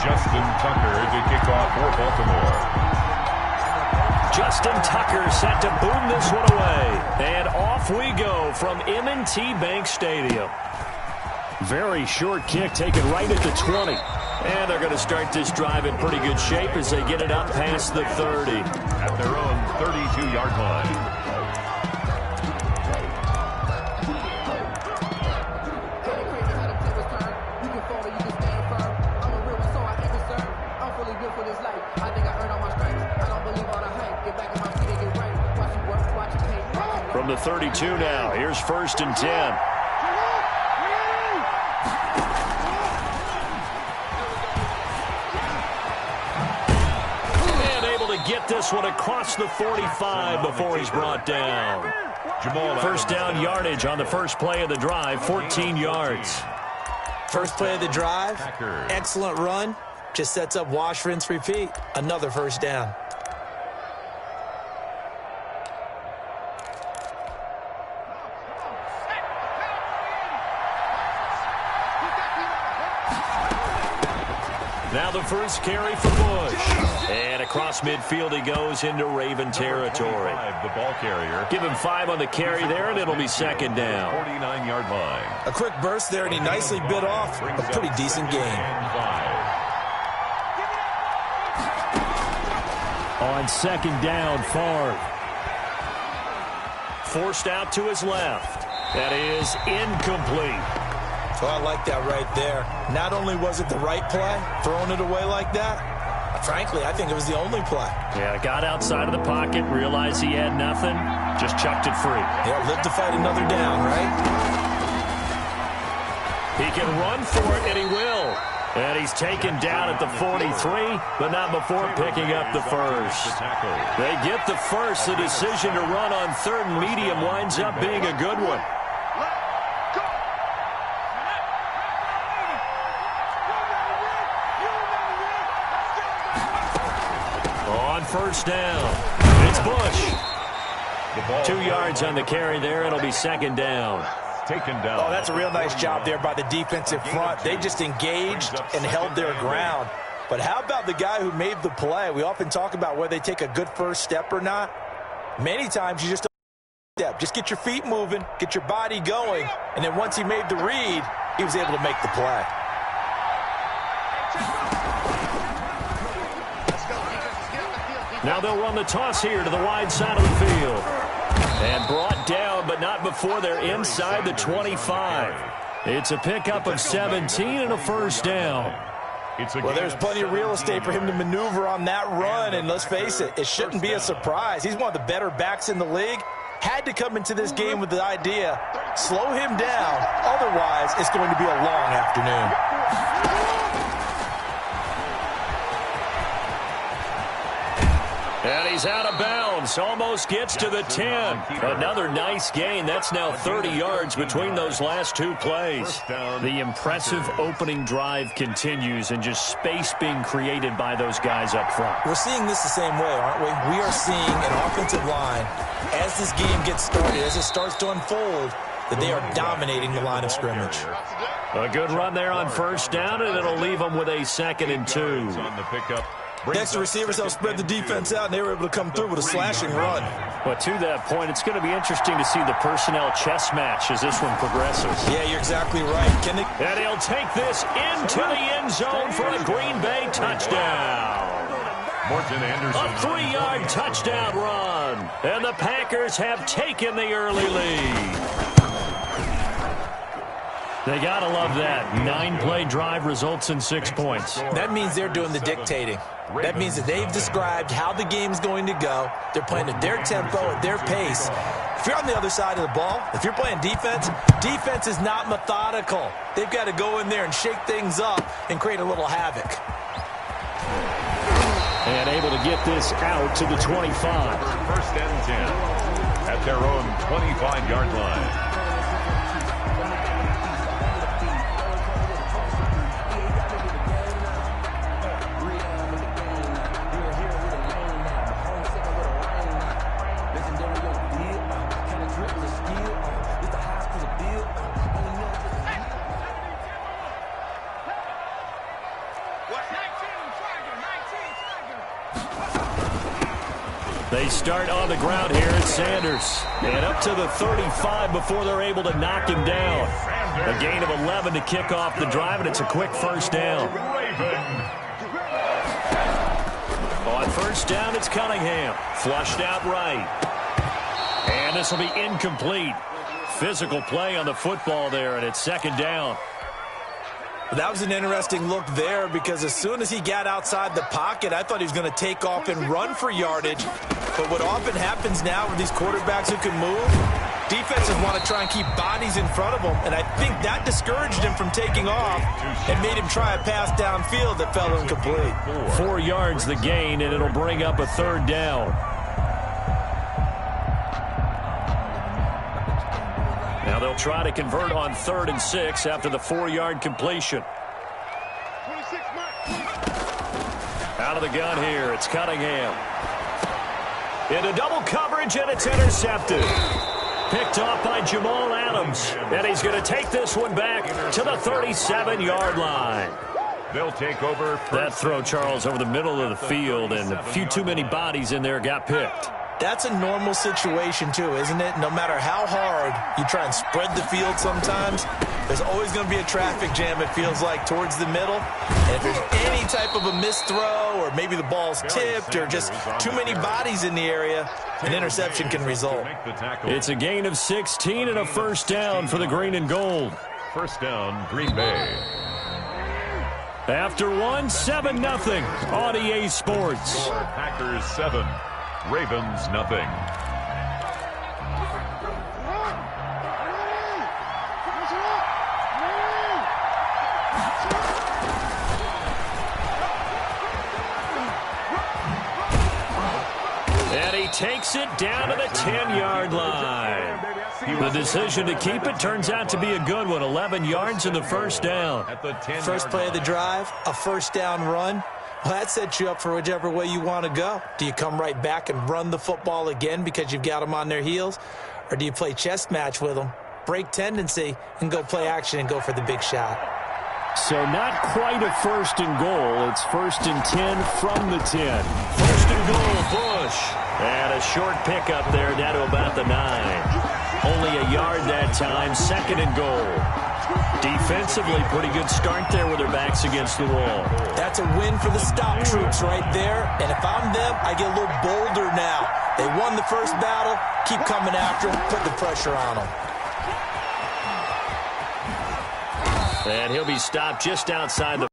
Justin Tucker to kick off for Baltimore. Justin Tucker set to boom this one away. And off we go from M&T Bank Stadium. Very short kick taken right at the 20. And they're going to start this drive in pretty good shape as they get it up past the 30. At their own 32-yard line. From the 32 now, here's 1st and 10. And able to get this one across the 45 before he's brought down. First down yardage on the first play of the drive, 14 yards. First play of the drive, excellent run. Just sets up wash, rinse, repeat. Another first down. Now the first carry for Bush. And across midfield he goes into Raven territory. The ball carrier. Give him 5 on the carry there, and it'll be second down. 49-yard line. A quick burst there, and he nicely bit off a pretty decent gain. On second down, Favre. Forced out to his left. That is incomplete. So I like that right there. Not only was it the right play, throwing it away like that, frankly, I think it was the only play. Yeah, got outside of the pocket, realized he had nothing, just chucked it free. Yeah, live to fight another down, right? He can run for it, and he will. And he's taken down at the 43, but not before picking up the first. They get the first. The decision to run on 3rd and medium winds up being a good one. On first down, it's Bush. 2 yards on the carry there. It'll be second down. Taken down. Oh, that's a real nice job there by the defensive front. They just engaged and held their ground. But how about the guy who made the play? We often talk about whether they take a good first step or not. Many times you just don't step. Just get your feet moving, get your body going, and then once he made the read, he was able to make the play. Now they'll run the toss here to the wide side of the field. And brought down, but not before they're inside the 25. It's a pickup of 17 and a first down. Well, there's plenty of real estate for him to maneuver on that run, and let's face it, it shouldn't be a surprise. He's one of the better backs in the league. Had to come into this game with the idea, slow him down, otherwise it's going to be a long afternoon. And he's out of bounds. Almost gets to the 10. Another nice gain. That's now 30 yards between those last 2 plays. The impressive opening drive continues, and just space being created by those guys up front. We're seeing this the same way, aren't we? We are seeing an offensive line, as this game gets started, as it starts to unfold, that they are dominating the line of scrimmage. A good run there on first down, and it'll leave them with a 2nd and 2. On the pickup. Next, the receivers helped spread the defense out, and they were able to come through with a slashing run. But to that point, it's going to be interesting to see the personnel chess match as this one progresses. Yeah, you're exactly right. And he'll take this into the end zone for a Green Bay touchdown. Morton Anderson. A 3-yard touchdown run. And the Packers have taken the early lead. They got to love that. 9-play drive results in 6 points. That means they're doing the dictating. That means that they've described how the game's going to go. They're playing at their tempo, at their pace. If you're on the other side of the ball, if you're playing defense, defense is not methodical. They've got to go in there and shake things up and create a little havoc. And able to get this out to the 25. 1st and 10 at their own 25-yard line. They start on the ground here at Sanders. And up to the 35 before they're able to knock him down. A gain of 11 to kick off the drive, and it's a quick first down. On first down, it's Cunningham. Flushed out right. And this will be incomplete. Physical play on the football there, and it's second down. That was an interesting look there because as soon as he got outside the pocket, I thought he was going to take off and run for yardage. But what often happens now with these quarterbacks who can move, defenses want to try and keep bodies in front of them, and I think that discouraged him from taking off and made him try a pass downfield that fell incomplete. 4 yards the gain, and it'll bring up a third down. Now they'll try to convert on 3rd and 6 after the 4-yard completion. Out of the gun here, it's Cunningham. Into double coverage, and it's intercepted. Picked off by Jamal Adams. And he's going to take this one back to the 37-yard line. They'll take over. That throw, Charles, over the middle of the field, and a few too many bodies in there got picked. That's a normal situation, too, isn't it? No matter how hard you try and spread the field sometimes, there's always going to be a traffic jam, it feels like, towards the middle. And if there's any type of a missed throw or maybe the ball's tipped or just too many bodies in the area, an interception can result. It's a gain of 16 and a first down for the green and gold. First down, Green Bay. After 7-0 on EA Sports. Packers 7. Ravens nothing. And he takes it down to the 10-yard line. The decision to keep it turns out to be a good one. 11 yards in the first down. First play of the drive, a first down run. Well, that sets you up for whichever way you want to go. Do you come right back and run the football again because you've got them on their heels? Or do you play chess match with them, break tendency, and go play action and go for the big shot? So not quite a first and goal. It's 1st and 10 from the 10. First and goal, Bush. And a short pickup there down to about the 9. Only a yard that time, 2nd and goal. Defensively, pretty good start there with their backs against the wall. That's a win for the stop troops right there. And if I'm them, I get a little bolder now. They won the first battle. Keep coming after them. Put the pressure on them. And he'll be stopped just outside the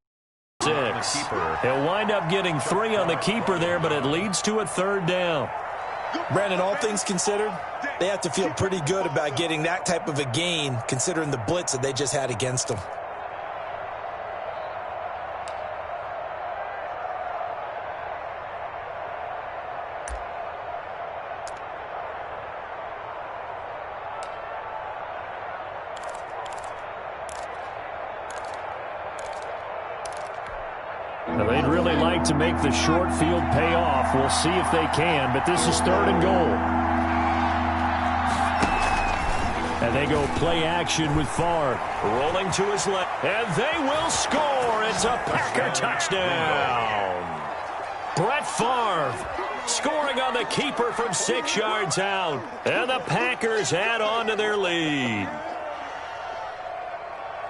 6. He'll wind up getting 3 on the keeper there, but it leads to a third down. Brandon, all things considered, they have to feel pretty good about getting that type of a gain, considering the blitz that they just had against them. Now, they'd really like to make the short field pay off. We'll see if they can, but this is 3rd and goal. And they go play action with Favre. Rolling to his left. And they will score. It's a Packer touchdown. Brett Favre scoring on the keeper from 6 yards out. And the Packers add on to their lead.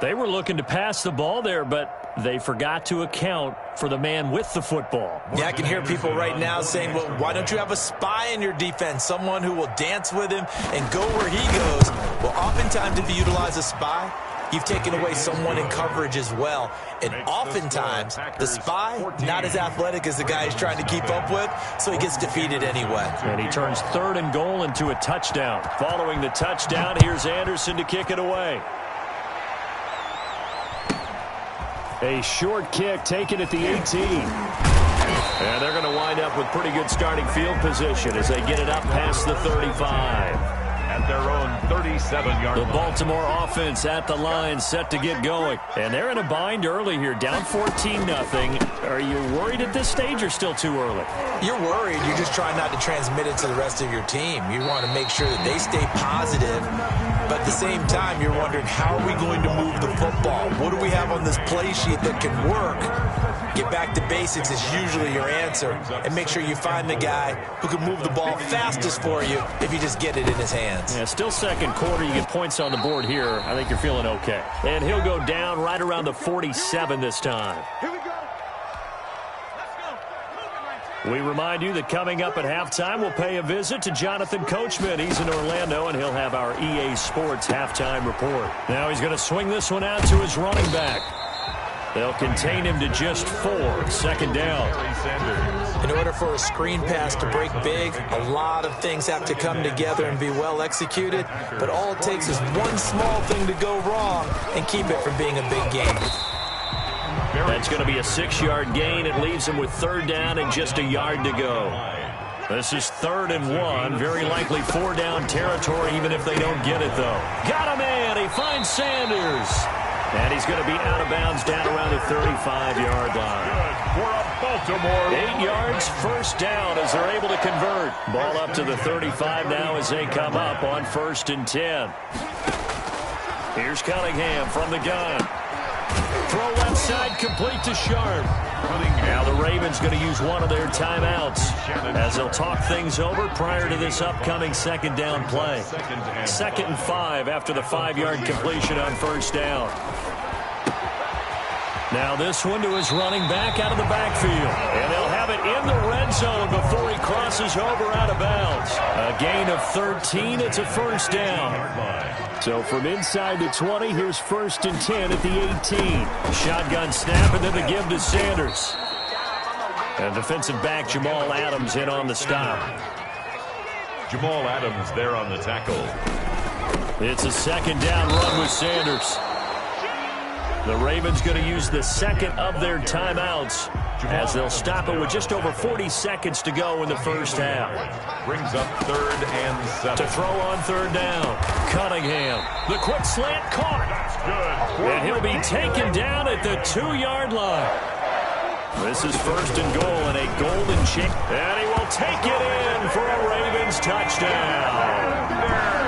They were looking to pass the ball there, but they forgot to account for the man with the football. Yeah, I can hear people right now saying, well, why don't you have a spy in your defense, someone who will dance with him and go where he goes? Well, oftentimes if you utilize a spy, you've taken away someone in coverage as well. And oftentimes, the spy, not as athletic as the guy he's trying to keep up with, so he gets defeated anyway. And he turns 3rd and goal into a touchdown. Following the touchdown, here's Anderson to kick it away. A short kick taken at the 18. And they're going to wind up with pretty good starting field position as they get it up past the 35. At their own 37-yard line. The Baltimore offense at the line set to get going. And they're in a bind early here, down 14-0. Are you worried at this stage or still too early? You're worried. You're just trying not to transmit it to the rest of your team. You want to make sure that they stay positive. But at the same time, you're wondering, how are we going to move the football? What do we have on this play sheet that can work Get back to basics is usually your answer. And make sure you find the guy who can move the ball fastest for you if you just get it in his hands. Yeah, still second quarter. You get points on the board here. I think you're feeling okay. And he'll go down right around the 47 this time. Here we go. We remind you that coming up at halftime, we'll pay a visit to Jonathan Coachman. He's in Orlando, and he'll have our EA Sports halftime report. Now he's going to swing this one out to his running back. They'll contain him to just 4. Second down. In order for a screen pass to break big, a lot of things have to come together and be well executed. But all it takes is one small thing to go wrong and keep it from being a big game. That's going to be a 6-yard gain. It leaves him with third down and just a yard to go. This is 3rd and 1. Very likely 4-down territory, even if they don't get it, though. Got him in. He finds Sanders. And he's going to be out of bounds down around the 35-yard line. For a Baltimore. 8 yards, first down as they're able to convert. Ball up to the 35 now as they come up on 1st and 10. Here's Cunningham from the gun. Throw left side, complete to Sharp. Now the Ravens going to use one of their timeouts as they'll talk things over prior to this upcoming second down play. 2nd and 5 after the 5-yard completion on first down. Now this one to his running back out of the backfield. And they'll have it in the red zone before he crosses over out of bounds. A gain of 13. It's a first down. So from inside the 20, here's 1st and 10 at the 18. Shotgun snap and then the give to Sanders. And defensive back Jamal Adams in on the stop. Jamal Adams there on the tackle. It's a second down run with Sanders. The Ravens going to use the second of their timeouts as they'll stop it with just over 40 seconds to go in the first half. Brings up 3rd and 7. To throw on 3rd down. Cunningham. The quick slant caught. That's good. And he'll be taken down at the 2-yard line. This is 1st and goal and a golden chance. And he will take it in for a Ravens touchdown.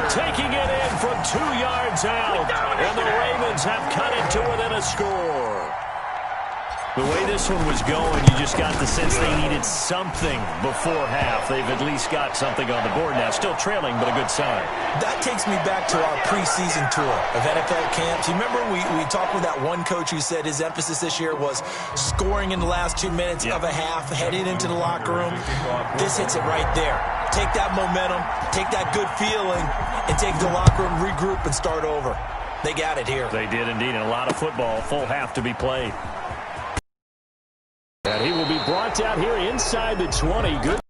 Taking it in from 2 yards out. And the Ravens have cut it to within a score. The way this one was going, you just got the sense they needed something before half. They've at least got something on the board now. Still trailing, but a good sign. That takes me back to our preseason tour of NFL camps. You remember we talked with that one coach who said his emphasis this year was scoring in the last 2 minutes of a half, heading into the locker room. This hits it right there. Take that momentum, take that good feeling, and take the locker room, regroup, and start over. They got it here. They did indeed, and a lot of football, full half to be played. And he will be brought down here inside the 20. Good.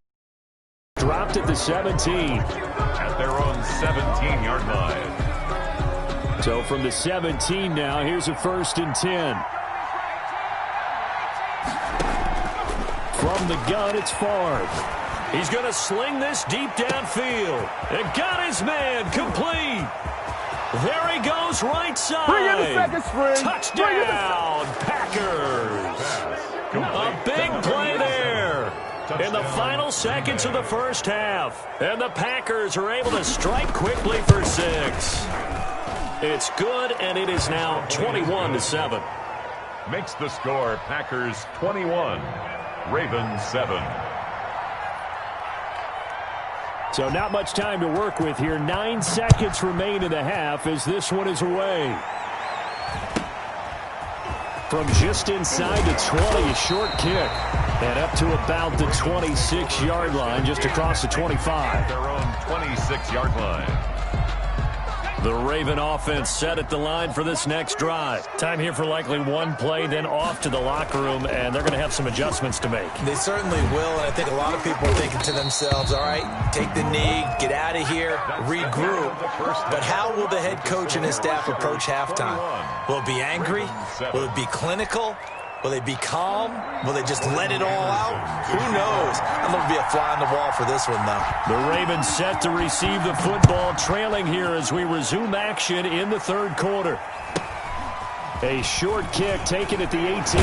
Dropped at the 17. At their own 17-yard line. So from the 17 now, here's a 1st and 10. From the gun, it's Favre. He's going to sling this deep downfield. And got his man complete. There he goes right side. Bring in the second string. Touchdown, Packers. A big play there in the final seconds of the first half. And the Packers are able to strike quickly for 6. It's good, and it is now 21-7. Makes the score Packers 21, Ravens 7. So not much time to work with here. 9 seconds remain in the half as this one is away. From just inside the 20, a short kick. And up to about the 26-yard line, just across the 25. Their own 26-yard line. The Raven offense set at the line for this next drive. Time here for likely one play, then off to the locker room, and they're going to have some adjustments to make. They certainly will, and I think a lot of people are thinking to themselves, all right, take the knee, get out of here, regroup. But how will the head coach and his staff approach halftime? Will it be angry? Will it be clinical? Will they be calm? Will they just let it all out? Who knows? I'm going to be a fly on the wall for this one, though. The Ravens set to receive the football, trailing here as we resume action in the third quarter. A short kick taken at the 18.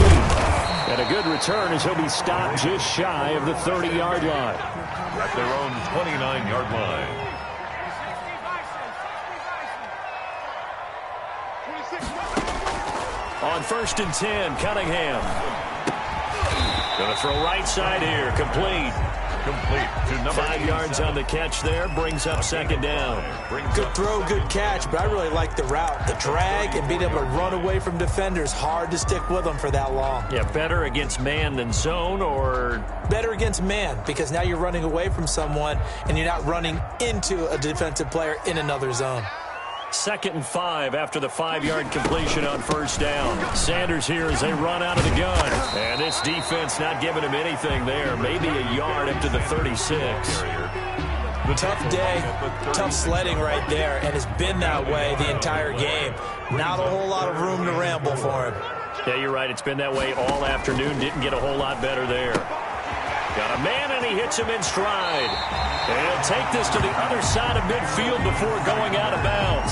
And a good return as he'll be stopped just shy of the 30-yard line. At their own 29-yard line. On 1st and 10, Cunningham. Going to throw right side here. Complete. To number 5 yards on the catch there. Brings up second down. Good throw, good catch, but I really like the route. The drag and being able to run away from defenders. Hard to stick with them for that long. Yeah, better against man than zone, or? Better against man, because now you're running away from someone and you're not running into a defensive player in another zone. 2nd and 5 after the 5-yard completion on first down. Sanders here as they run out of the gun. And this defense not giving him anything there. Maybe a yard up to the 36. Tough day, tough sledding right there, and it's been that way the entire game. Not a whole lot of room to ramble for him. Yeah, you're right. It's been that way all afternoon. Didn't get a whole lot better there. Got a man, and he hits him in stride. And he'll take this to the other side of midfield before going out of bounds.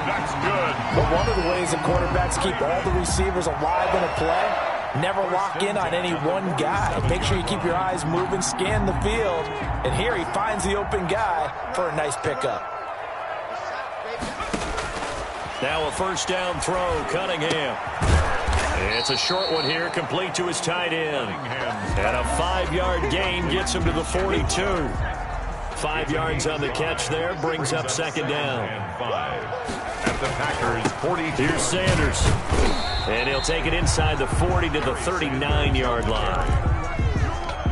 That's good. But one of the ways that quarterbacks keep all the receivers alive in a play, never lock in on any one guy. Make sure you keep your eyes moving, scan the field. And here he finds the open guy for a nice pickup. Now a first down throw, Cunningham. It's a short one here, complete to his tight end. And a 5-yard gain gets him to the 42. 5 yards on the catch there, brings up second down. And 5 at the Packers' 42. Here's Sanders. And he'll take it inside the 40 to the 39-yard line.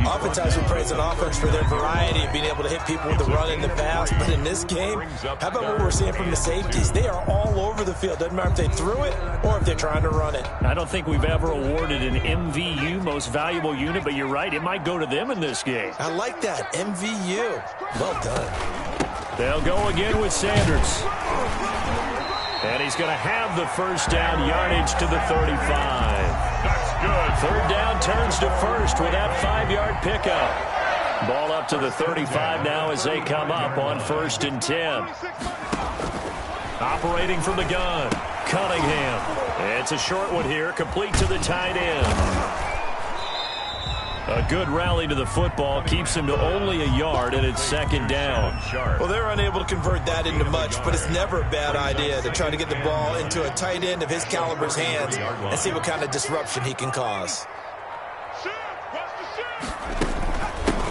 Oftentimes we praise an offense for their variety of being able to hit people with the run and the pass. But in this game, how about what we're seeing from the safeties? They are all over the field. Doesn't matter if they threw it or if they're trying to run it. I don't think we've ever awarded an MVU, most valuable unit, but you're right, it might go to them in this game. I like that, MVU. Well done. They'll go again with Sanders. And he's going to have the first down, yardage to the 35. That's good. 3rd down, turns to first with that 5-yard pickup. Ball up to the 35 now as they come up on 1st and 10. Operating from the gun, Cunningham. It's a short one here, complete to the tight end. A good rally to the football keeps him to only a yard, and it's 2nd down. Well, they're unable to convert that into much, but it's never a bad idea to try to get the ball into a tight end of his caliber's hands and see what kind of disruption he can cause.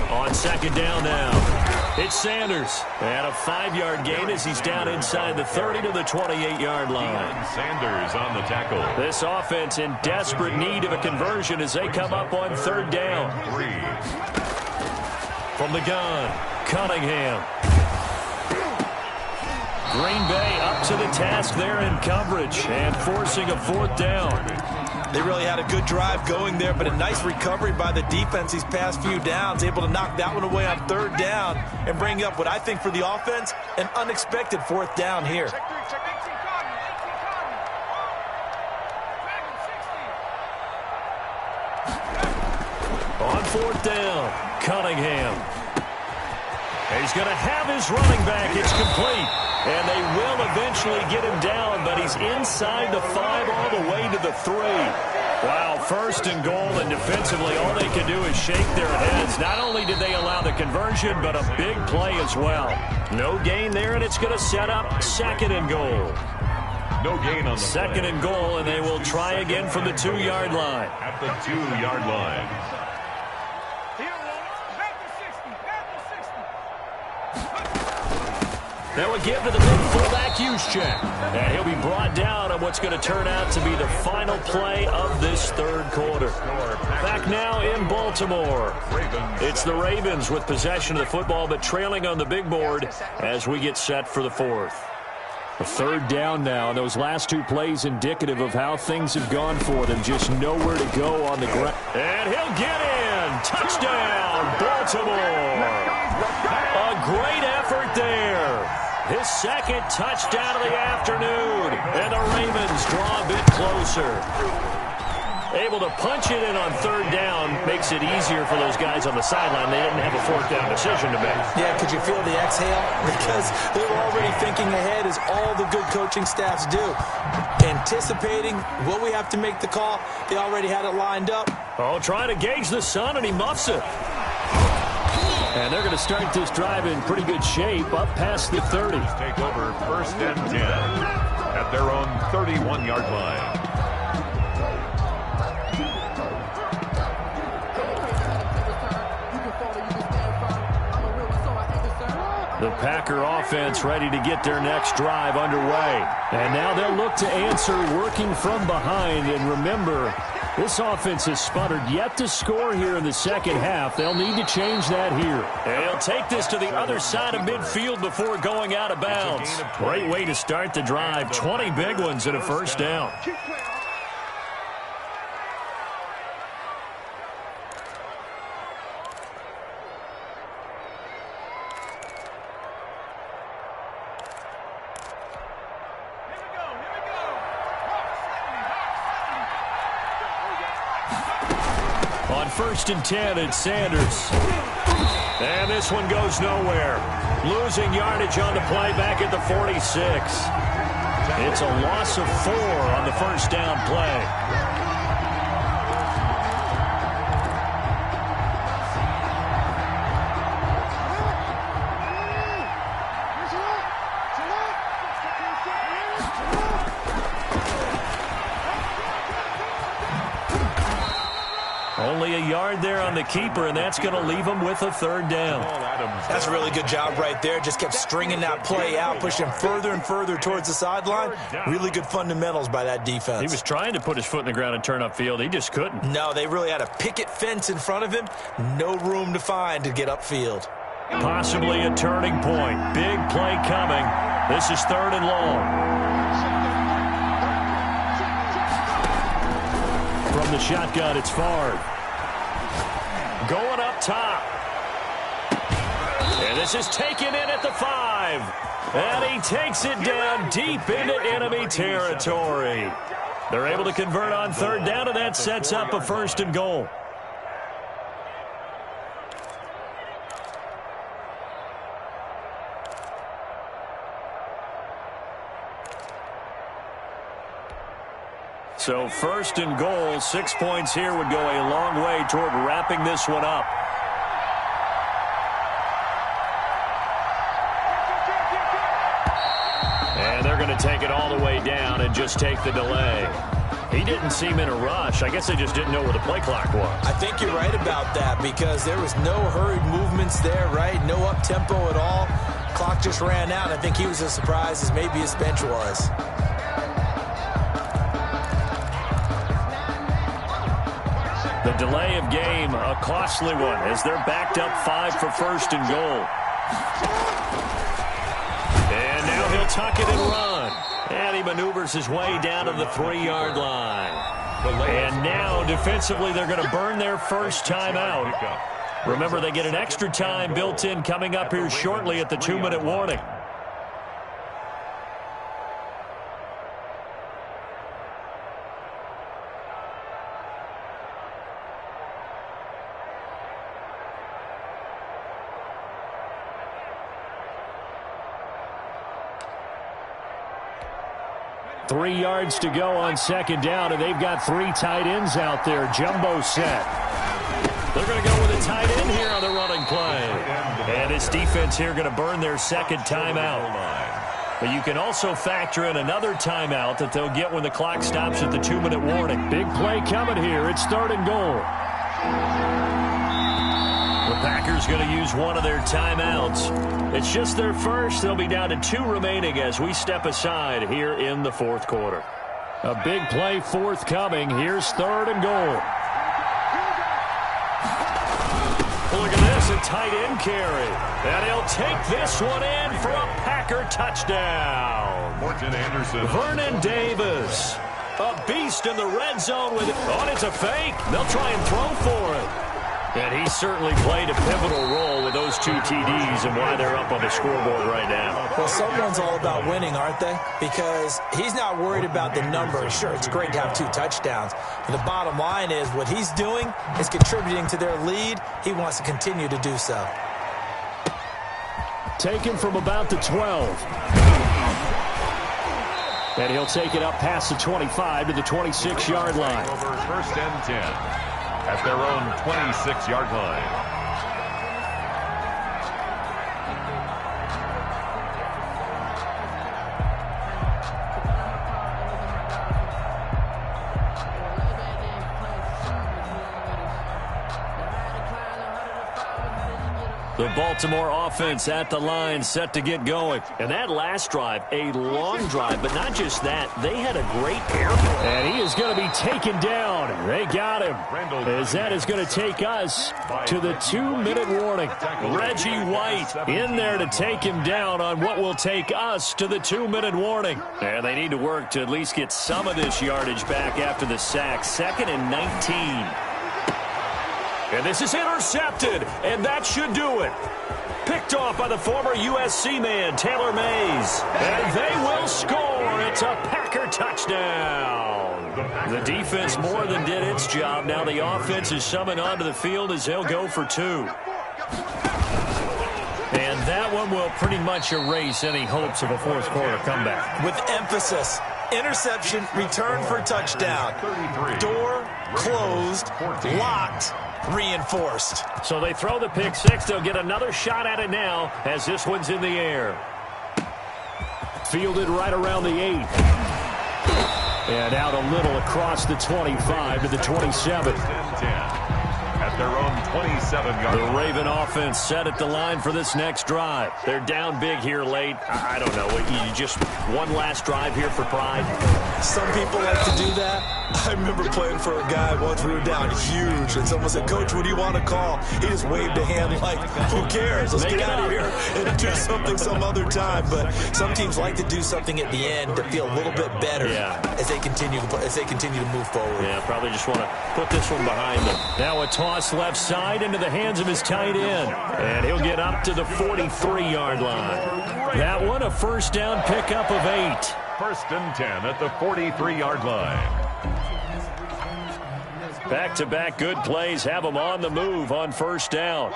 On 2nd down now, it's Sanders. And a 5-yard gain as he's down inside the 30 to the 28-yard line. Sanders on the tackle. This offense in desperate need of a conversion as they come up on 3rd down. 3. From the gun, Cunningham. Green Bay up to the task there in coverage and forcing a 4th down. They really had a good drive going there, but a nice recovery by the defense these past few downs, able to knock that one away on 3rd down and bring up what I think for the offense, an unexpected 4th down here. On 4th down, Cunningham. He's going to have his running back. It's complete. And they will eventually get him down, but he's inside the 5 all the way to the 3. Wow, 1st and goal, and defensively all they can do is shake their heads. Not only did they allow the conversion, but a big play as well. No gain there, and it's going to set up 2nd and goal. No gain on the 2nd and goal, and they will try again from the 2-yard line. At the 2-yard line. Now we give to the big fullback Juszczyk. And he'll be brought down on what's going to turn out to be the final play of this 3rd quarter. Back now in Baltimore. It's the Ravens with possession of the football, but trailing on the big board as we get set for the 4th. A 3rd down now, and those last 2 plays indicative of how things have gone for them. Just nowhere to go on the ground. And he'll get in. Touchdown, Baltimore. A great effort there. His 2nd touchdown of the afternoon. And the Ravens draw a bit closer. Able to punch it in on 3rd down makes it easier for those guys on the sideline. They didn't have a 4th down decision to make. Yeah, could you feel the exhale? Because they were already thinking ahead, as all the good coaching staffs do. Anticipating, will we have to make the call? They already had it lined up. Oh, trying to gauge the sun, and he muffs it. And they're going to start this drive in pretty good shape, up past the 30. Take over 1st and 10 at their own 31-yard line. Packer offense ready to get their next drive underway. And now they'll look to answer working from behind. And remember, this offense has sputtered yet to score here in the second half. They'll need to change that here. And he'll take this to the other side of midfield before going out of bounds. Great way to start the drive. 20 big ones and a first down. On 1st and 10, it's Sanders. And this one goes nowhere. Losing yardage on the play back at the 46. It's a loss of 4 on the first down play. Only a yard there on the keeper, and that's going to leave him with a third down. That's a really good job right there. Just kept stringing that play out, pushing him further and further towards the sideline. Really good fundamentals by that defense. He was trying to put his foot in the ground and turn upfield. He just couldn't. No, they really had a picket fence in front of him. No room to find to get upfield. Possibly a turning point. Big play coming. This is 3rd and long. From the shotgun, it's Favre. Going up top. And this is taken in at the 5. And he takes it down deep into enemy territory. They're able to convert on 3rd down, and that sets up a 1st and goal. So 1st and goal, 6 points here would go a long way toward wrapping this one up. And they're going to take it all the way down and just take the delay. He didn't seem in a rush. I guess they just didn't know where the play clock was. I think you're right about that because there was no hurried movements there, right? No up-tempo at all. Clock just ran out. I think he was as surprised as maybe his bench was. The delay of game, a costly one, as they're backed up 5 for 1st and goal. And now he'll tuck it and run. And he maneuvers his way down to the 3-yard line. And now, defensively, they're going to burn their first timeout. Remember, they get an extra time built in coming up here shortly at the 2-minute warning. Three yards to go on 2nd down, and they've got 3 tight ends out there. Jumbo set. They're going to go with a tight end here on the running play. And this defense here going to burn their 2nd timeout. But you can also factor in another timeout that they'll get when the clock stops at the 2-minute warning. Big play coming here. It's 3rd and goal. The Packers going to use one of their timeouts. It's just their first. They'll be down to 2 remaining as we step aside here in the 4th quarter. A big play forthcoming. Here's 3rd and goal. Look at this, a tight end carry. And he'll take this one in for a Packer touchdown. Vernon Davis, a beast in the red zone with it. Oh, it's a fake. They'll try and throw for it. And he certainly played a pivotal role with those 2 TDs and why they're up on the scoreboard right now. Well, someone's all about winning, aren't they? Because he's not worried about the number. Sure, it's great to have 2 touchdowns. But the bottom line is what he's doing is contributing to their lead. He wants to continue to do so. Taken from about the 12. And he'll take it up past the 25 to the 26-yard line. Over 1st and 10. At their own 26-yard line. The Baltimore offense at the line, set to get going. And that last drive, a long drive, but not just that. They had a great air ball. And he is going to be taken down. They got him. As that is going to take us to the 2-minute warning. Reggie White in there to take him down on what will take us to the 2-minute warning. And they need to work to at least get some of this yardage back after the sack. 2nd and 19. And this is intercepted, and that should do it. Picked off by the former USC man, Taylor Mays. And they will score. It's a Packer touchdown. The defense more than did its job. Now the offense is summoned onto the field as they'll go for 2. And that one will pretty much erase any hopes of a fourth-quarter comeback. With emphasis. Interception, return for touchdown. Door closed, locked, reinforced. So they throw the pick six. They'll get another shot at it now as this one's in the air. Fielded right around the 8. And out a little across the 25 to the 27. At their own 27-yard line. The Raven offense set at the line for this next drive. They're down big here late. I don't know. You just one last drive here for pride? Some people like to do that. I remember playing for a guy once. We were down huge, and someone said, "Coach, what do you want to call?" He just waved a hand like, "Who cares? Let's get out of here and do something some other time." But some teams like to do something at the end to feel a little bit better as they continue to move forward. Yeah, probably just want to put this one behind them. Now a toss left side into the hands of his tight end, and he'll get up to the 43-yard line. That one a first down pickup of 8. 1st and 10 at the 43-yard line. Back-to-back good plays have them on the move on first down.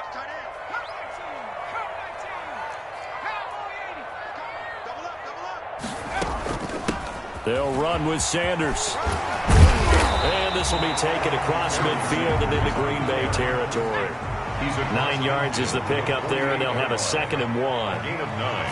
They'll run with Sanders. And this will be taken across midfield and into Green Bay territory. 9 yards is the pickup there, and they'll have a 2nd and 1. Gain of 9.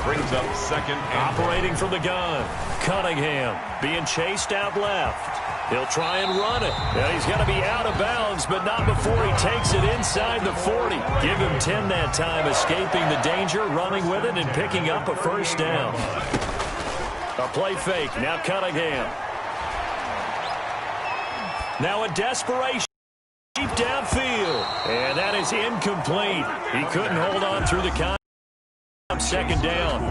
Brings up 2nd and operating from the gun. Cunningham being chased out left. He'll try and run it. And he's going to be out of bounds, but not before he takes it inside the 40. Give him 10 that time, escaping the danger, running with it, and picking up a first down. A play fake. Now Cunningham. Now a desperation. Deep downfield. And that is incomplete. He couldn't hold on through the contact. 2nd down.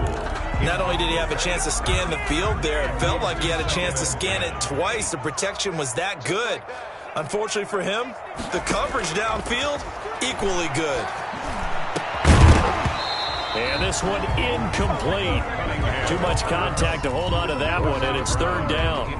Not only did he have a chance to scan the field there, it felt like he had a chance to scan it twice. The protection was that good. Unfortunately for him, the coverage downfield, equally good. And this one incomplete. Too much contact to hold on to that one, and it's 3rd down.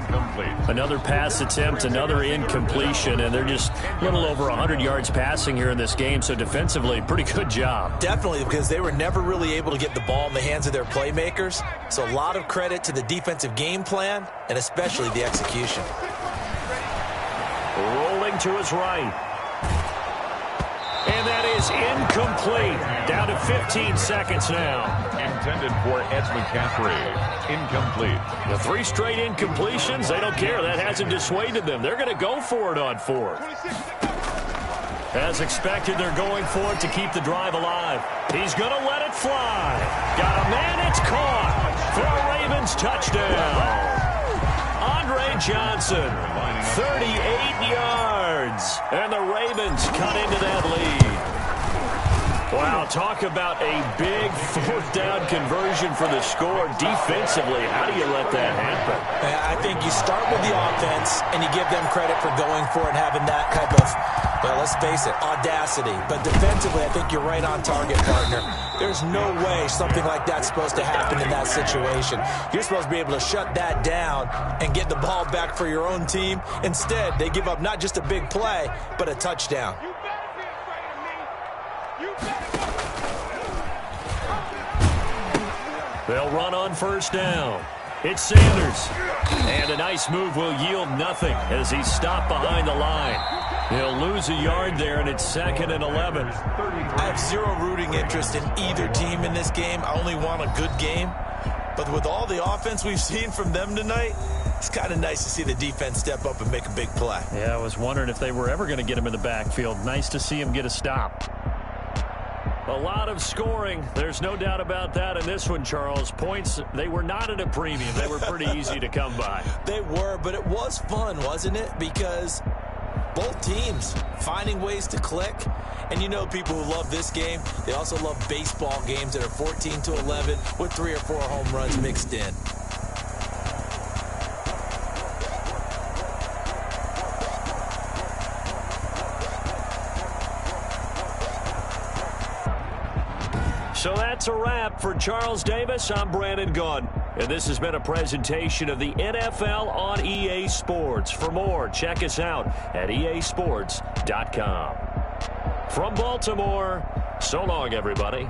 Another pass attempt, another incompletion, and they're just a little over 100 yards passing here in this game, so defensively, pretty good job. Definitely, because they were never really able to get the ball in the hands of their playmakers, so a lot of credit to the defensive game plan, and especially the execution. Rolling to his right. And that is incomplete. Down to 15 seconds now. Intended for Ed McCaffrey. Incomplete. The 3 straight incompletions, they don't care. That hasn't dissuaded them. They're going to go for it on 4th. As expected, they're going for it to keep the drive alive. He's going to let it fly. Got a man, it's caught for a Ravens touchdown. Andre Johnson, 38 yards, and the Ravens cut into that lead. Wow, talk about a big 4th down conversion for the score. Defensively, how do you let that happen? I think you start with the offense, and you give them credit for going for it and having that type of, well, let's face it, audacity. But defensively, I think you're right on target, partner. There's no way something like that's supposed to happen in that situation. You're supposed to be able to shut that down and get the ball back for your own team. Instead, they give up not just a big play, but a touchdown. They'll run on first down. It's Sanders. And a nice move will yield nothing as he's stopped behind the line. He'll lose a yard there, and it's 2nd and 11. I have zero rooting interest in either team in this game. I only want a good game. But with all the offense we've seen from them tonight, it's kind of nice to see the defense step up and make a big play. Yeah, I was wondering if they were ever going to get him in the backfield. Nice to see him get a stop. A lot of scoring. There's no doubt about that in this one, Charles. Points, they were not at a premium. They were pretty easy to come by. They were, but it was fun, wasn't it? Because both teams finding ways to click. And you know people who love this game, they also love baseball games that are 14-11 with 3 or 4 home runs mixed in. So that's a wrap. For Charles Davis, I'm Brandon Gunn. And this has been a presentation of the NFL on EA Sports. For more, check us out at easports.com. From Baltimore, so long, everybody.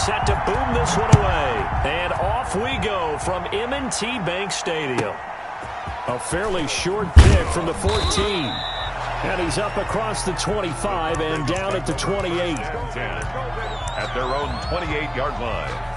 set to boom this one away. And off we go from M&T Bank Stadium. A fairly short pick from the 14. And he's up across the 25 and down at the 28. At their own 28-yard line.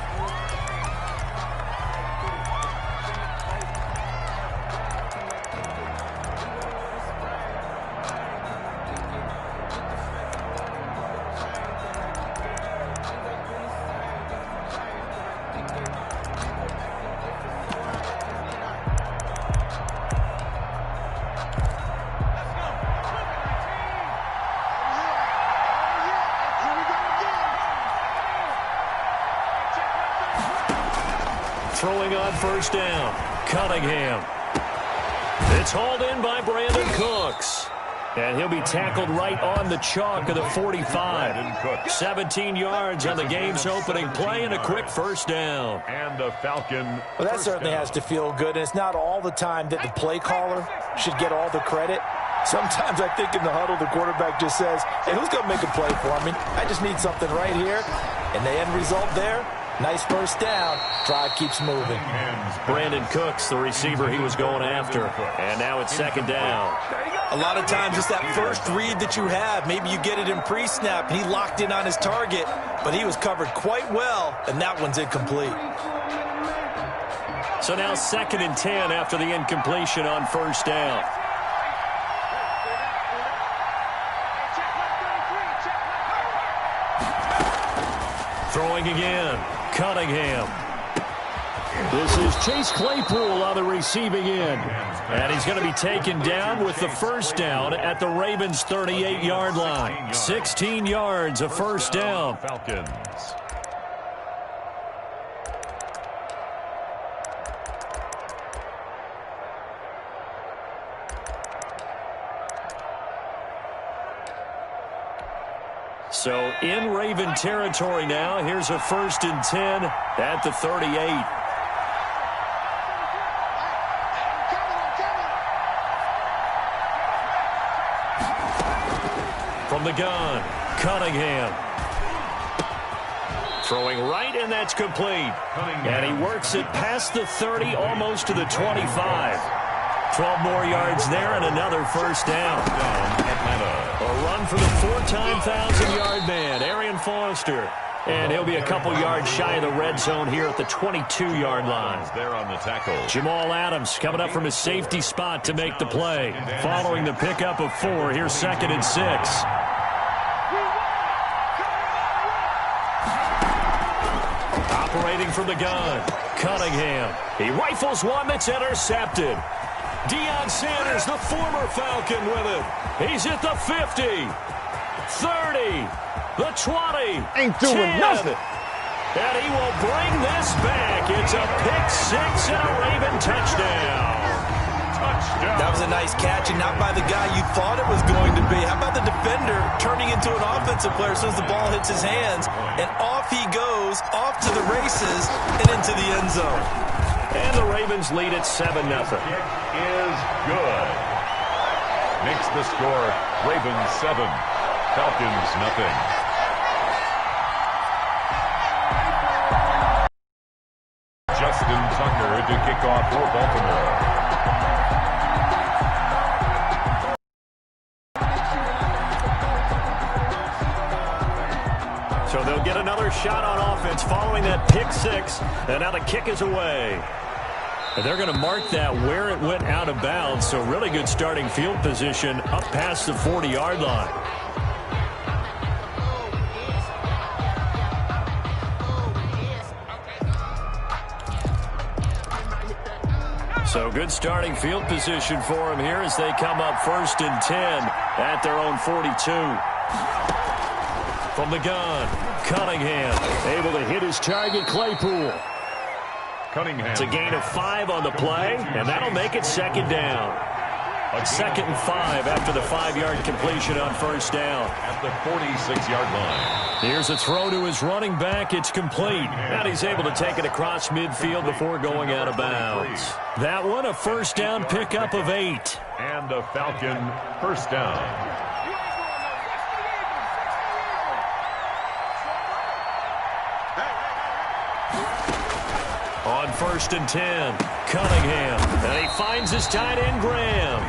Throwing on first down, Cunningham. It's hauled in by Brandon Cooks. And he'll be tackled right on the chalk of the 45. 17 yards on the game's opening play and a quick first down. And the Falcon. Well, that certainly has to feel good. And it's not all the time that the play caller should get all the credit. Sometimes I think in the huddle, the quarterback just says, hey, who's going to make a play for me? I just need something right here. And the end result there, nice first down. Drive keeps moving. Brandon Cooks, the receiver he was going after. And now it's second down. A lot of times it's that first read that you have. Maybe you get it in pre-snap, and he locked in on his target, but he was covered quite well, and that one's incomplete. So now 2nd and 10 after the incompletion on first down. Throwing again, Cunningham. This is Chase Claypool on the receiving end. And he's going to be taken down with the first down at the Ravens' 38-yard line. 16 yards, a first down. Falcons. So in Raven territory now. Here's a 1st and 10 at the 38. From the gun, Cunningham. Throwing right, and that's complete. And he works it past the 30, almost to the 25. 12 more yards there and another first down. A run for the 4-time 1,000-yard man, Arian Foster. And he'll be a couple yards shy of the red zone here at the 22-yard line. There on the tackle. Jamal Adams coming up from his safety spot to make the play. Following the pickup of 4, here's 2nd and 6. Operating from the gun, Cunningham. He rifles one that's intercepted. Deion Sanders, the former Falcon, with it. He's at the 50, 30, the 20, ain't doing 10. nothing. And he will bring this back. It's a pick-6 and a Raven touchdown. That was a nice catch, and not by the guy you thought it was going to be. How about the defender turning into an offensive player as soon as the ball hits his hands, and off he goes, off to the races, and into the end zone. And the Ravens lead at 7-0. Kick is good. Makes the score Ravens 7, Falcons nothing. Justin Tucker to kick off for Baltimore. So they'll get another shot on offense following that pick-6, and now the kick is away. And they're going to mark that where it went out of bounds, so really good starting field position up past the 40-yard line. So good starting field position for them here as they come up 1st and 10 at their own 42. From the gun, Cunningham able to hit his target, Claypool. Cunningham. It's a gain of 5 on the play, and that'll make it 2nd down. 2nd and 5 after the 5-yard completion on first down. At the 46-yard line. Here's a throw to his running back. It's complete. And he's able to take it across midfield before going out of bounds. That one, a first down pickup of 8. And a Falcon first down. On 1st and 10, Cunningham. And he finds his tight end, Graham.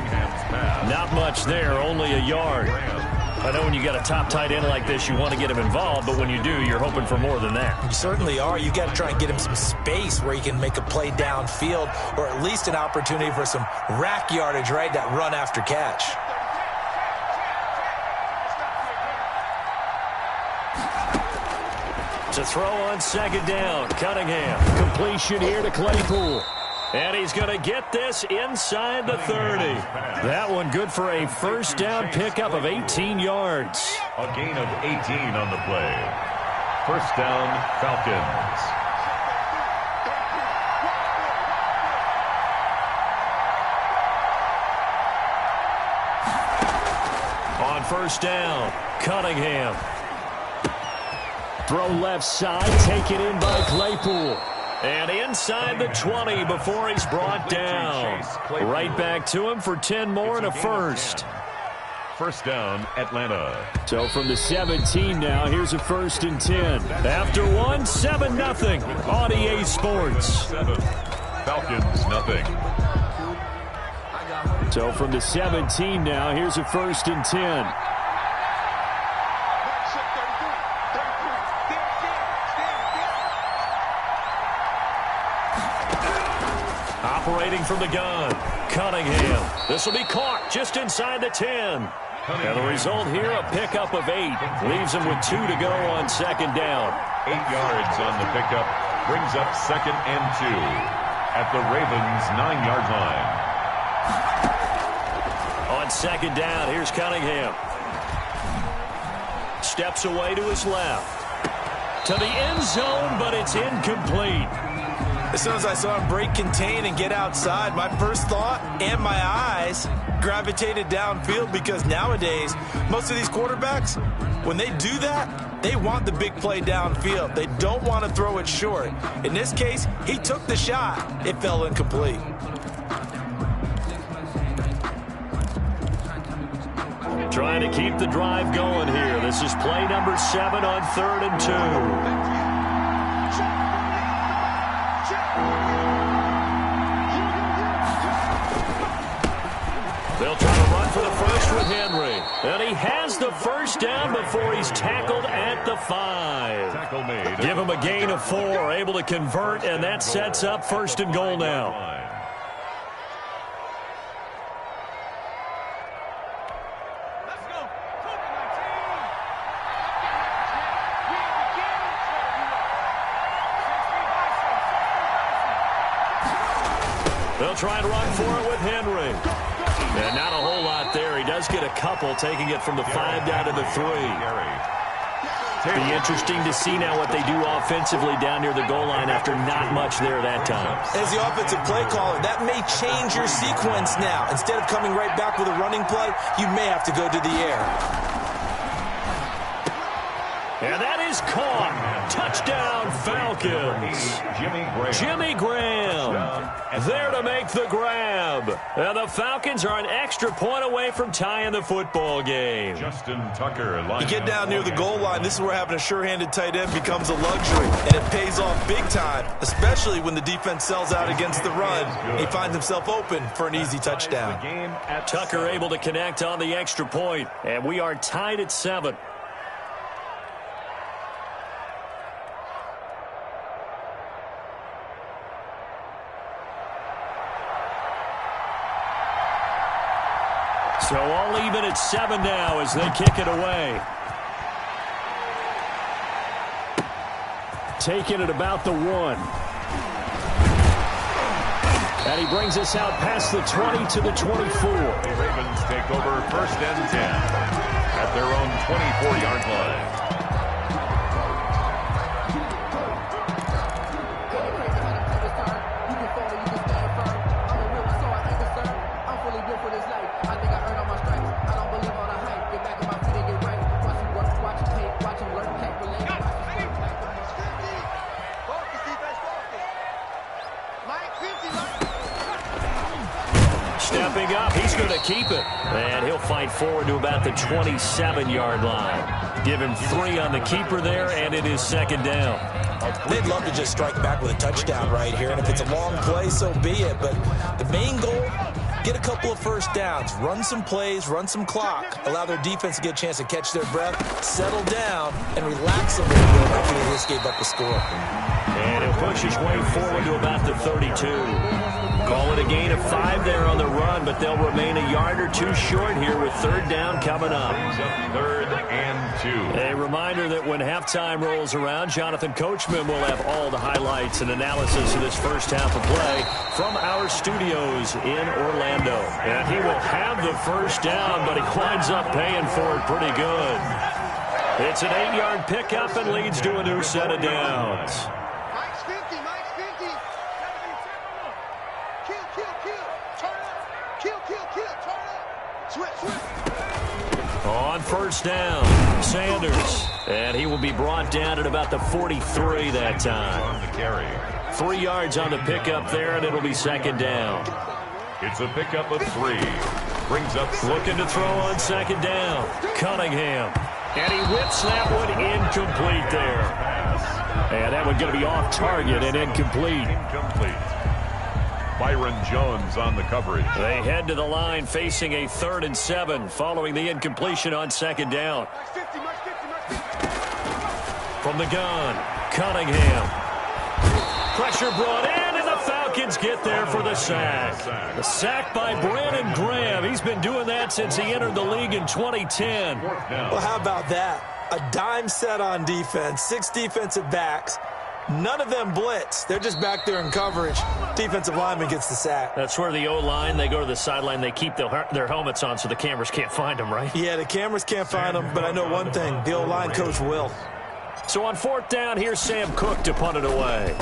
Not much there, only a yard. I know when you got a top tight end like this, you want to get him involved, but when you do, you're hoping for more than that. You certainly are. You got to try and get him some space where he can make a play downfield, or at least an opportunity for some rack yardage, right? That run after catch. To throw on 2nd down, Cunningham. Completion here to Claypool. And he's going to get this inside the 30. That one good for a 1st down pickup of 18 yards. A gain of 18 on the play. 1st down, Falcons. On 1st down, Cunningham. Throw left side, taken in by Claypool. And inside the 20 before he's brought down. Right back to him for 10 more and a 1st. 1st down, Atlanta. So from the 17 now, here's a 1st and 10. After one, 7-0 on EA Sports. 7. Falcons, nothing. So from the 17 now, here's a 1st and 10. Operating from the gun, Cunningham. This will be caught just inside the 10. And the result here, a pickup of 8. Leaves him with 2 to go on 2nd down. 8 yards on the pickup. Brings up 2nd and 2 at the Ravens' 9-yard line. On 2nd down, here's Cunningham. Steps away to his left. To the end zone, but it's incomplete. As soon as I saw him break contain and get outside, my first thought and my eyes gravitated downfield, because nowadays, most of these quarterbacks, when they do that, they want the big play downfield. They don't want to throw it short. In this case, he took the shot. It fell incomplete. Trying to keep the drive going here. This is play number 7 on 3rd and 2. They'll try to run for the 1st with Henry. And he has the 1st down before he's tackled at the 5. Tackle made. Give him a gain of 4, able to convert, and that sets up 1st and goal now. They'll try and run for it with Henry. And not a whole lot there. He does get a couple, taking it from the 5 down to the 3. Be interesting to see now what they do offensively down near the goal line after not much there that time. As the offensive play caller, that may change your sequence now. Instead of coming right back with a running play, you may have to go to the air. And that is caught. Touchdown, Falcons. Jimmy Graham there to make the grab. And the Falcons are an extra point away from tying the football game. Justin Tucker. You get down near the goal line, this is where having a sure-handed tight end becomes a luxury. And it pays off big time, especially when the defense sells out against the run. He finds himself open for an easy touchdown. Tucker able to connect on the extra point. And we are tied at 7. So all even at 7 now as they kick it away. Taking it about the 1. And he brings us out past the 20 to the 24. The Ravens take over 1st and 10 at their own 24-yard line. Stepping up, he's going to keep it. And he'll fight forward to about the 27-yard line. Give him 3 on the keeper there, and it is 2nd down. They'd love to just strike back with a touchdown right here, and if it's a long play, so be it. But the main goal, get a couple of first downs, run some plays, run some clock, allow their defense to get a chance to catch their breath, settle down, and relax a little bit after they just gave up a score. And he'll push his way forward to about the 32. Call it a gain of 5 there on the run, but they'll remain a yard or two short here with third down coming up. Third and 2. A reminder that when halftime rolls around, Jonathan Coachman will have all the highlights and analysis of this first half of play from our studios in Orlando. And he will have the first down, but he winds up paying for it pretty good. It's an 8-yard pickup and leads to a new set of downs. On first down, Sanders. And he will be brought down at about the 43 that time. On the carry. 3 yards on the pickup there, and it'll be second down. It's a pickup of 3. Brings up looking to throw on second down. Cunningham. And he whips that one incomplete there. And that one going to be off target and incomplete. Byron Jones on the coverage. They head to the line facing a 3rd and 7 following the incompletion on second down. From the gun, Cunningham. Pressure brought in, and the Falcons get there for the sack. The sack by Brandon Graham. He's been doing that since he entered the league in 2010. Well, how about that? A dime set on defense, 6 defensive backs. None of them blitz. They're just back there in coverage. Defensive lineman gets the sack. That's where the O-line, they go to the sideline, they keep their helmets on so the cameras can't find them, right? Yeah, the cameras can't find them, but I know one thing. The O-line coach will. So on 4th down, here's Sam Cook to punt it away.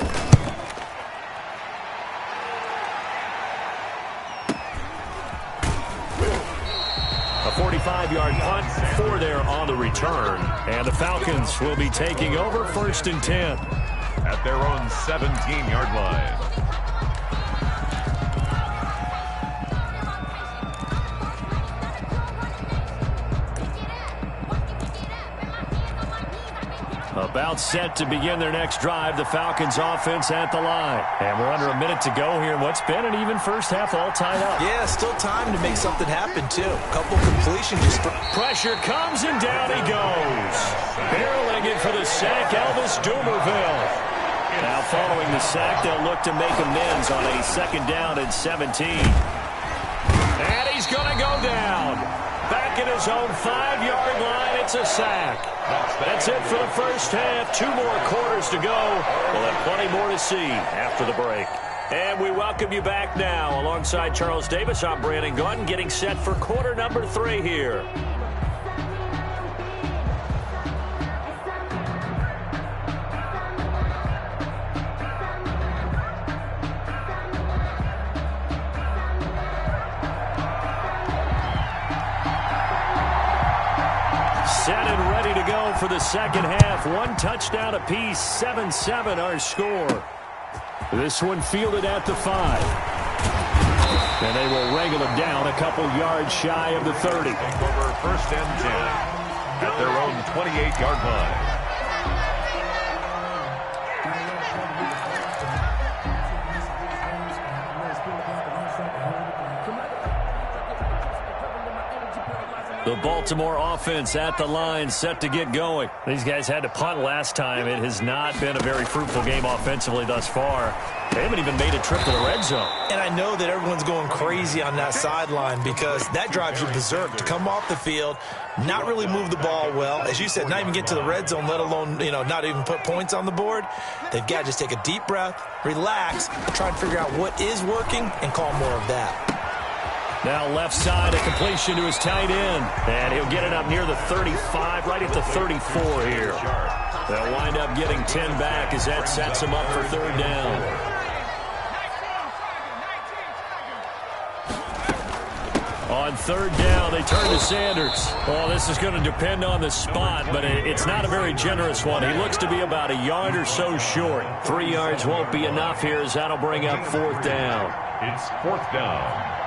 A 45-yard punt, 4 there on the return. And the Falcons will be taking over 1st and 10. At their own 17-yard line. About set to begin their next drive, the Falcons offense at the line. And we're under a minute to go here in what's been an even first half, all tied up. Yeah, still time to make something happen, too. A couple completions. Pressure comes, and down he goes. Barreling it for the sack, Elvis Dumerville. Now following the sack, they'll look to make amends on a 2nd down and 17. And he's going to go down. Back at his own 5-yard line, it's a sack. That's it for the first half. 2 more quarters to go. We'll have plenty more to see after the break. And we welcome you back now. Alongside Charles Davis, I'm Brandon Gaudin, getting set for quarter number 3 here. Set and ready to go for the second half. 1 touchdown apiece, 7-7 our score. This one fielded at the 5. And they will wrangle him down a couple yards shy of the 30. Take over 1st and 10 at their own 28-yard line. The Baltimore offense at the line, set to get going. These guys had to punt last time. It has not been a very fruitful game offensively thus far. They haven't even made a trip to the red zone. And I know that everyone's going crazy on that sideline because that drives you berserk to come off the field, not really move the ball well. As you said, not even get to the red zone, let alone, not even put points on the board. They've got to just take a deep breath, relax, try and figure out what is working and call more of that. Now left side, a completion to his tight end. And he'll get it up near the 35, right at the 34 here. They'll wind up getting 10 back as that sets him up for 3rd down. On 3rd down, they turn to Sanders. Oh, this is going to depend on the spot, but it's not a very generous one. He looks to be about a yard or so short. 3 yards won't be enough here as that'll bring up 4th down. It's 4th down.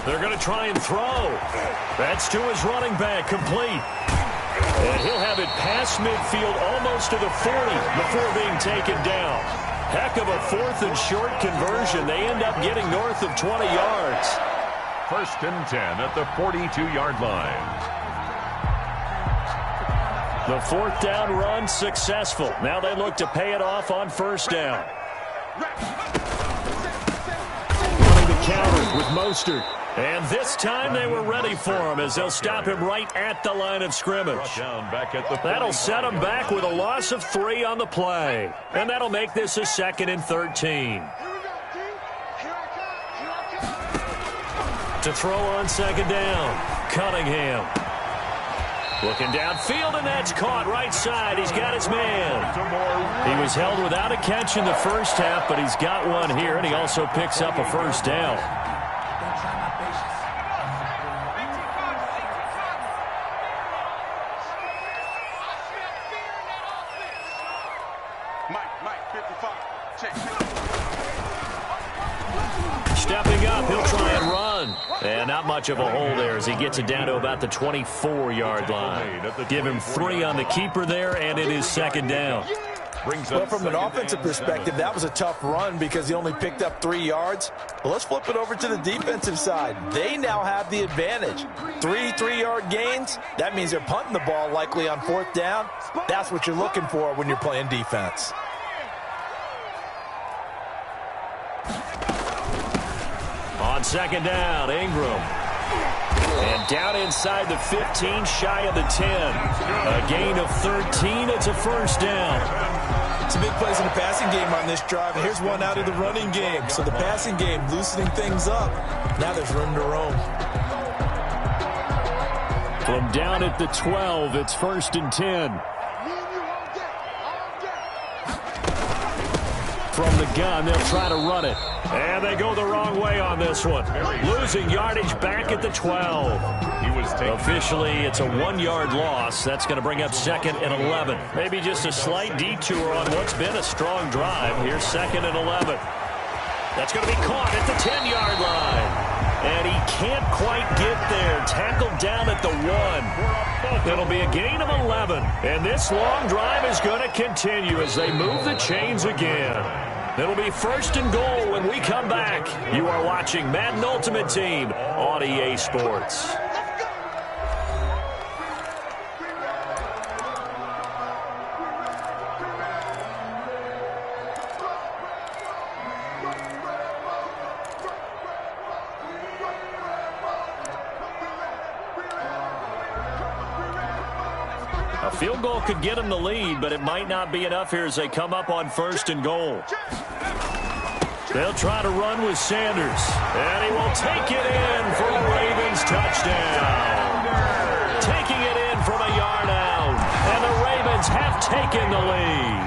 They're going to try and throw. That's to his running back, complete. And he'll have it past midfield almost to the 40 before being taken down. Heck of a 4th and short conversion. They end up getting north of 20 yards. 1st and 10 at the 42-yard line. The 4th down run successful. Now they look to pay it off on 1st down. Running the counter with Mostert. And this time they were ready for him as they'll stop him right at the line of scrimmage. That'll set him back with a loss of 3 on the play. And that'll make this a 2nd and 13. To throw on 2nd down, Cunningham. Looking downfield, and that's caught right side. He's got his man. He was held without a catch in the first half, but he's got one here, and he also picks up a 1st down. Stepping up, he'll try and run. And not much of a hole there as he gets it down to about the 24-yard line. Give him 3 on the keeper there, and it is 2nd down. Well, from an offensive perspective, that was a tough run because he only picked up 3 yards. Well, let's flip it over to the defensive side. They now have the advantage. 3 3-yard gains. That means they're punting the ball likely on 4th down. That's what you're looking for when you're playing defense. On 2nd down, Ingram. And down inside the 15, shy of the 10. A gain of 13. It's a 1st down. Some big plays in the passing game on this drive. And here's one out of the running game. So the passing game loosening things up. Now there's room to roam. From down at the 12, it's 1st and 10. From the gun, they'll try to run it. And they go the wrong way on this one. Losing yardage back at the 12. Officially, it's a 1-yard loss. That's going to bring up 2nd and 11. Maybe just a slight detour on what's been a strong drive. Here's 2nd and 11. That's going to be caught at the 10-yard line. And he can't quite get there. Tackled down at the 1. It'll be a gain of 11. And this long drive is going to continue as they move the chains again. It'll be 1st and goal when we come back. You are watching Madden Ultimate Team on EA Sports. A field goal could get them the lead, but it might not be enough here as they come up on 1st and goal. They'll try to run with Sanders, and he will take it in for a Ravens touchdown. Taking it in from a yard out, and the Ravens have taken the lead.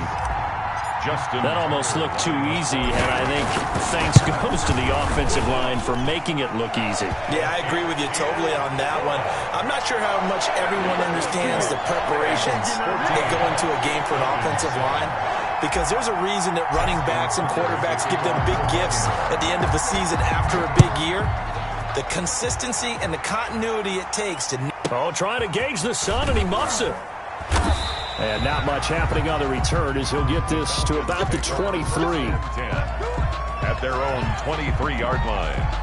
That almost looked too easy, and I think thanks goes to the offensive line for making it look easy. Yeah, I agree with you totally on that one. I'm not sure how much everyone understands the preparations that go into a game for an offensive line, because there's a reason that running backs and quarterbacks give them big gifts at the end of the season after a big year. The consistency and the continuity it takes to... Trying to gauge the sun, and he muffs it. And not much happening on the return as he'll get this to about the 23. At their own 23-yard line.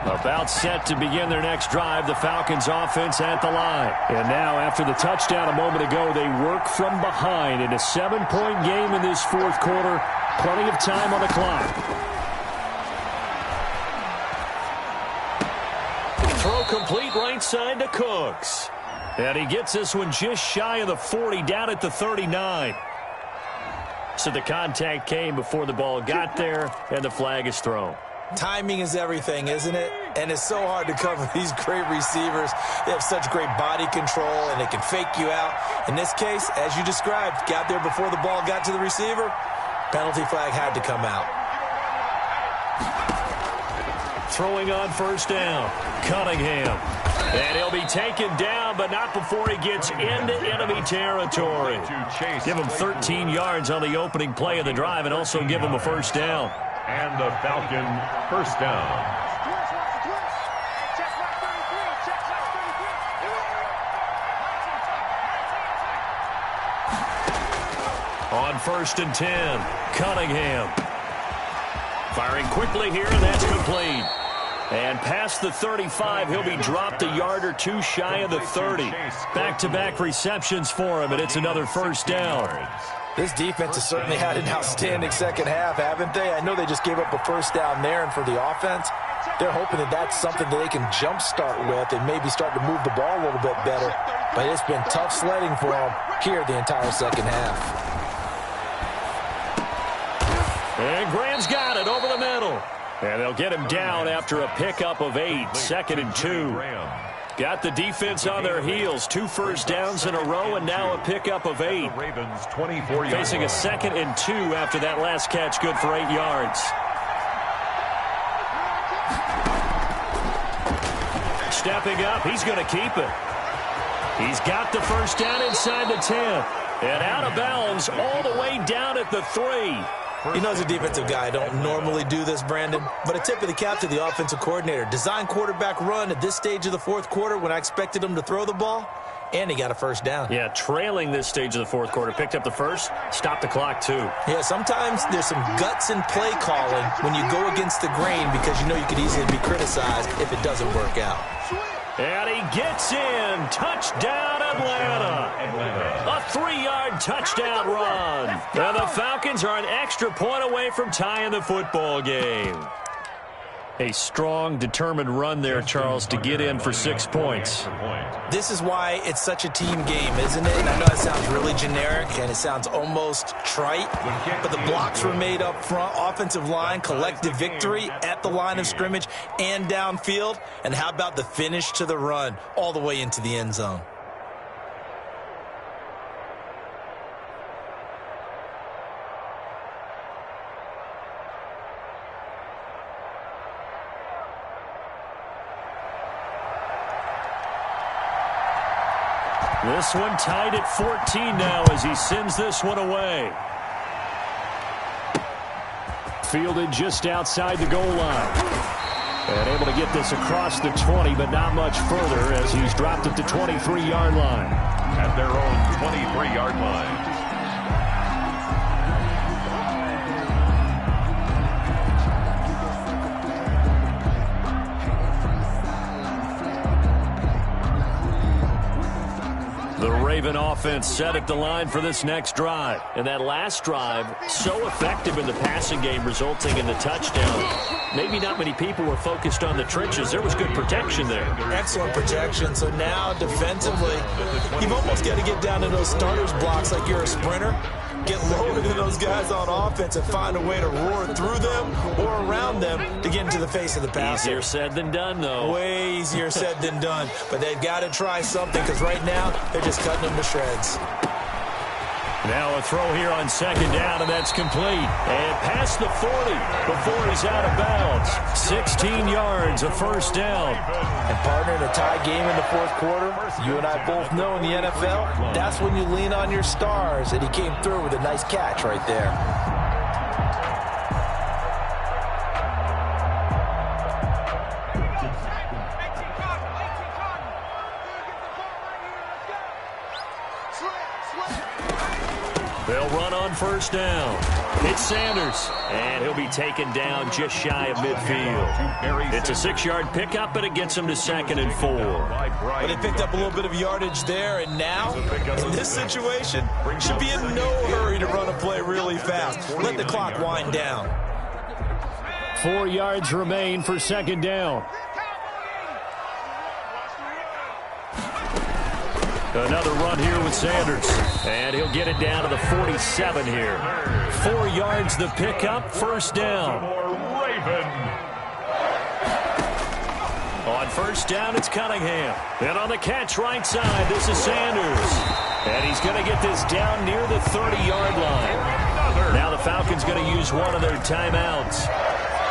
About set to begin their next drive, the Falcons offense at the line. And now, after the touchdown a moment ago, they work from behind in a 7-point game in this 4th quarter. Plenty of time on the clock. Throw complete right side to Cooks. And he gets this one just shy of the 40, down at the 39. So the contact came before the ball got there, and the flag is thrown. Timing is everything, isn't it? And it's so hard to cover these great receivers. They have such great body control, and they can fake you out. In this case, as you described, got there before the ball got to the receiver. Penalty flag had to come out. throwing on first down. Cunningham. And he'll be taken down, but not before he gets into enemy territory. Give him 13 yards on the opening play of the drive and also give him a first down. And the Falcon first down. On first and 10, Cunningham. Firing quickly here, and that's complete. And past the 35, he'll be dropped a yard or two shy of the 30. Back-to-back receptions for him, and it's another first down. This defense has certainly had an outstanding second half, haven't they? I know they just gave up a first down there, and for the offense, they're hoping that that's something that they can jumpstart with and maybe start to move the ball a little bit better. But it's been tough sledding for them here the entire second half. And Graham's got it over the middle. And they'll get him down after a pickup of 8, 2nd and 2. Got the defense on their heels. 2 first downs in a row, and now a pickup of 8. Facing a 2nd and 2 after that last catch, good for 8 yards. Stepping up, he's going to keep it. He's got the first down inside the 10. And out of bounds all the way down at the 3. You know, as a defensive guy, I don't normally do this, Brandon, but a tip of the cap to the offensive coordinator. Design quarterback run at this stage of the fourth quarter when I expected him to throw the ball, and he got a first down. Yeah, trailing this stage of the fourth quarter. Picked up the first, stopped the clock, too. Yeah, sometimes there's some guts in play calling when you go against the grain because you know you could easily be criticized if it doesn't work out. And he gets in. Touchdown, Atlanta. A 3-yard touchdown run. And the Falcons are an extra point away from tying the football game. A strong, determined run there, Charles, to get in for 6 points. This is why it's such a team game, isn't it? And I know it sounds really generic and it sounds almost trite, but the blocks were made up front, offensive line, collective victory at the line of scrimmage and downfield. And how about the finish to the run all the way into the end zone? This one tied at 14 now as he sends this one away. Fielded just outside the goal line. And able to get this across the 20, but not much further as he's dropped at the 23-yard line. At their own 23-yard line. The Raven offense set at the line for this next drive. And that last drive, so effective in the passing game, resulting in the touchdown. Maybe not many people were focused on the trenches. There was good protection there. Excellent protection. So now, defensively, you've almost got to get down to those starters blocks like you're a sprinter. Get lower than those guys on offense and find a way to roar through them or around them to get into the face of the passer. Easier said than done, though. Way easier said than done. But they've got to try something because right now they're just cutting them to shreds. Now a throw here on second down, and that's complete. And past the 40 before he's out of bounds. 16 yards, a first down. And partner, in a tie game in the fourth quarter, you and I both know in the NFL, that's when you lean on your stars. And he came through with a nice catch right there. They'll run on first down. It's Sanders, and he'll be taken down just shy of midfield. It's a 6-yard pickup, but it gets him to 2nd and 4. But they picked up a little bit of yardage there, and now, in this situation, should be in no hurry to run a play really fast. Let the clock wind down. 4 yards remain for second down. Another run here with Sanders. And he'll get it down to the 47 here. 4 yards the pickup, first down. On first down, it's Cunningham. And on the catch right side, this is Sanders. And he's going to get this down near the 30-yard line. Now the Falcons going to use one of their timeouts.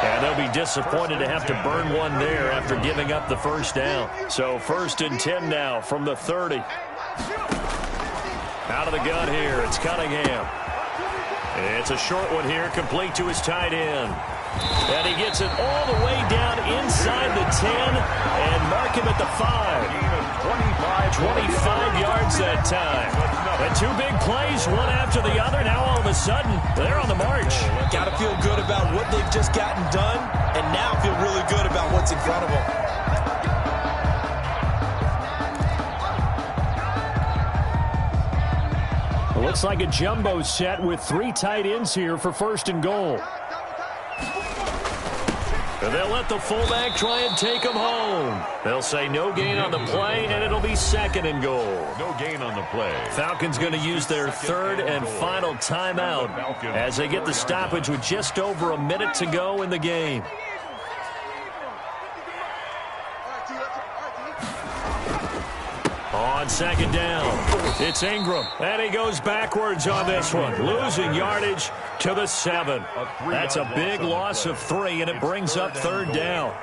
And they'll be disappointed to have to burn one there after giving up the first down. So 1st and 10 now from the 30. Out of the gun here, it's Cunningham. It's a short one here, complete to his tight end. And he gets it all the way down inside the 10 and mark him at the 5. 25 yards that time. And 2 big plays, one after the other. Now all of a sudden, they're on the march. Got to feel good about what they've just gotten done, and now feel really good about what's in front of them. It looks like a jumbo set with 3 tight ends here for 1st and goal. And they'll let the fullback try and take him home. They'll say no gain on the play, and it'll be 2nd and goal. No gain on the play. Falcons going to use their 3rd and final timeout as they get the stoppage with just over a minute to go in the game. On 2nd down, it's Ingram, and he goes backwards on this one, losing yardage to the 7. That's a big loss of 3, and it brings up 3rd down.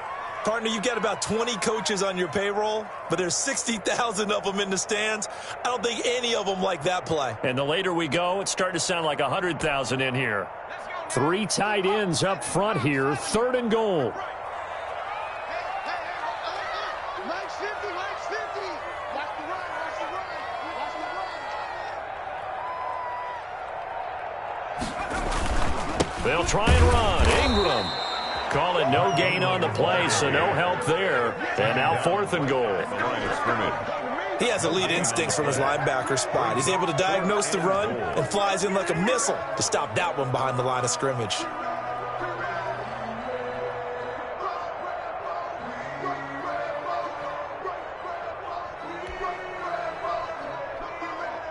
Partner, you've got about 20 coaches on your payroll, but there's 60,000 of them in the stands. I don't think any of them like that play. And the later we go, it's starting to sound like 100,000 in here. 3 tight ends up front here, 3rd and goal. They'll try and run. Ingram. Call it no gain on the play, so no help there. And now 4th and goal. He has elite instincts from his linebacker spot. He's able to diagnose the run and flies in like a missile to stop that one behind the line of scrimmage.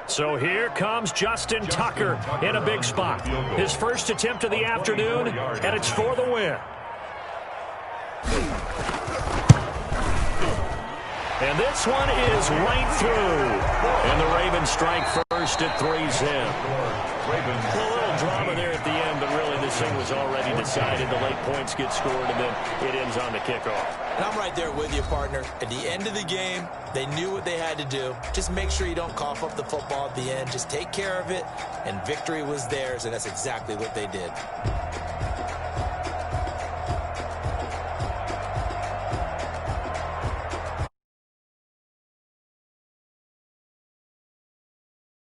So here comes Justin Tucker in a big spot. His first attempt of the afternoon, and it's for the win. And this one is right through. And the Ravens strike first at 3's in. A little drama there at the end, but really this thing was already decided. The late points get scored, and then it ends on the kickoff. And I'm right there with you, partner. At the end of the game, they knew what they had to do. Just make sure you don't cough up the football at the end. Just take care of it, and victory was theirs, and that's exactly what they did.